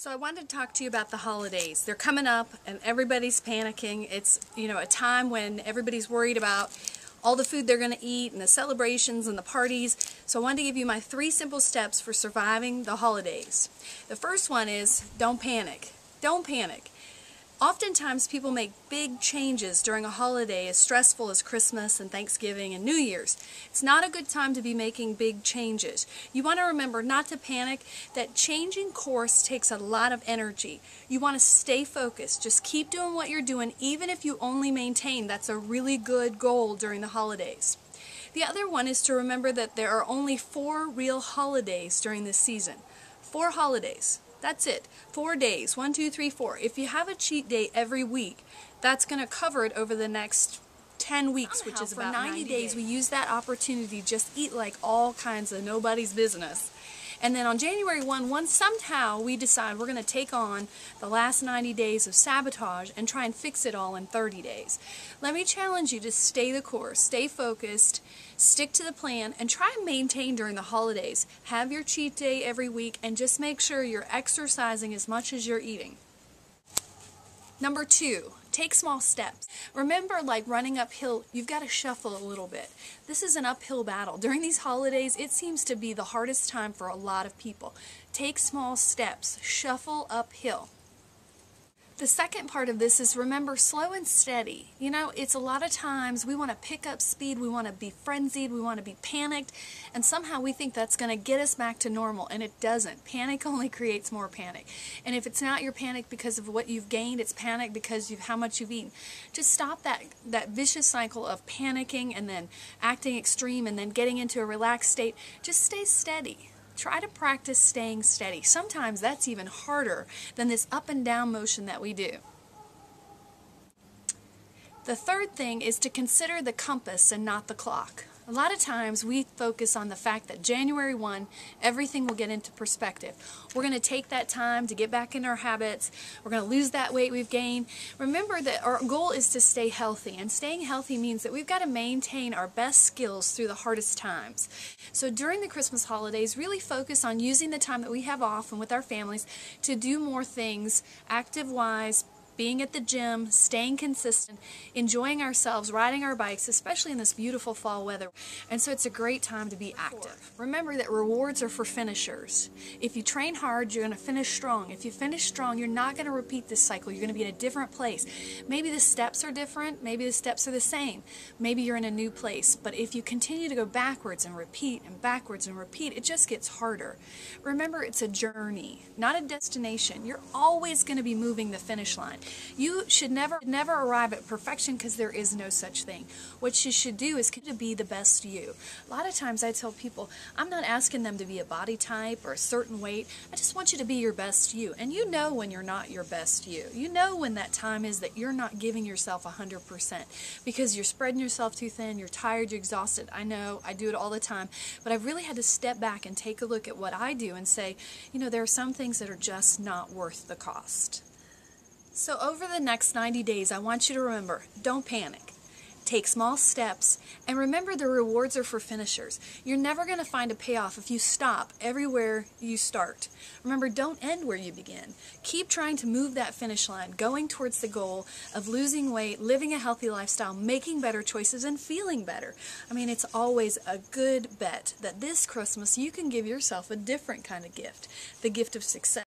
So I wanted to talk to you about the holidays. They're coming up and everybody's panicking. It's, a time when everybody's worried about all the food they're going to eat and the celebrations and the parties. So I wanted to give you my 3 simple steps for surviving the holidays. The first one is don't panic. Don't panic. Oftentimes people make big changes during a holiday as stressful as Christmas and Thanksgiving and New Year's. It's not a good time to be making big changes. You want to remember not to panic, that changing course takes a lot of energy. You want to stay focused. Just keep doing what you're doing even if you only maintain. That's a really good goal during the holidays. The other one is to remember that there are only 4 real holidays during this season. 4 holidays. That's it. 4 days. 1, 2, 3, 4. If you have a cheat day every week, that's going to cover it over the next 10 weeks, which is about 90 days. We use that opportunity to just eat like all kinds of nobody's business. And then on January 1, somehow we decide we're going to take on the last 90 days of sabotage and try and fix it all in 30 days. Let me challenge you to stay the course, stay focused, stick to the plan, and try and maintain during the holidays. Have your cheat day every week and just make sure you're exercising as much as you're eating. Number 2, take small steps. Remember, like running uphill, you've got to shuffle a little bit. This is an uphill battle. During these holidays, it seems to be the hardest time for a lot of people. Take small steps. Shuffle uphill. The second part of this is remember slow and steady. It's a lot of times we want to pick up speed, we want to be frenzied, we want to be panicked, and somehow we think that's going to get us back to normal, and it doesn't. Panic only creates more panic. And if it's not your panic because of what you've gained, it's panic because of how much you've eaten. Just stop that vicious cycle of panicking and then acting extreme and then getting into a relaxed state. Just stay steady. Try to practice staying steady. Sometimes that's even harder than this up and down motion that we do. The third thing is to consider the compass and not the clock. A lot of times we focus on the fact that January 1, everything will get into perspective. We're going to take that time to get back in our habits. We're going to lose that weight we've gained. Remember that our goal is to stay healthy, and staying healthy means that we've got to maintain our best skills through the hardest times. So during the Christmas holidays, really focus on using the time that we have off and with our families to do more things, active-wise, being at the gym, staying consistent, enjoying ourselves, riding our bikes, especially in this beautiful fall weather. And so it's a great time to be active. Remember that rewards are for finishers. If you train hard, you're going to finish strong. If you finish strong, you're not going to repeat this cycle. You're going to be in a different place. Maybe the steps are different. Maybe the steps are the same. Maybe you're in a new place. But if you continue to go backwards and repeat and backwards and repeat, it just gets harder. Remember, it's a journey, not a destination. You're always going to be moving the finish line. You should never arrive at perfection because there is no such thing. What you should do is to be the best you. A lot of times I tell people, I'm not asking them to be a body type or a certain weight. I just want you to be your best you. And you know when you're not your best you. You know when that time is that you're not giving yourself 100% because you're spreading yourself too thin, you're tired, you're exhausted. I know, I do it all the time. But I've really had to step back and take a look at what I do and say, there are some things that are just not worth the cost. So over the next 90 days, I want you to remember, don't panic. Take small steps, and remember the rewards are for finishers. You're never going to find a payoff if you stop everywhere you start. Remember, don't end where you begin. Keep trying to move that finish line, going towards the goal of losing weight, living a healthy lifestyle, making better choices, and feeling better. It's always a good bet that this Christmas you can give yourself a different kind of gift, the gift of success.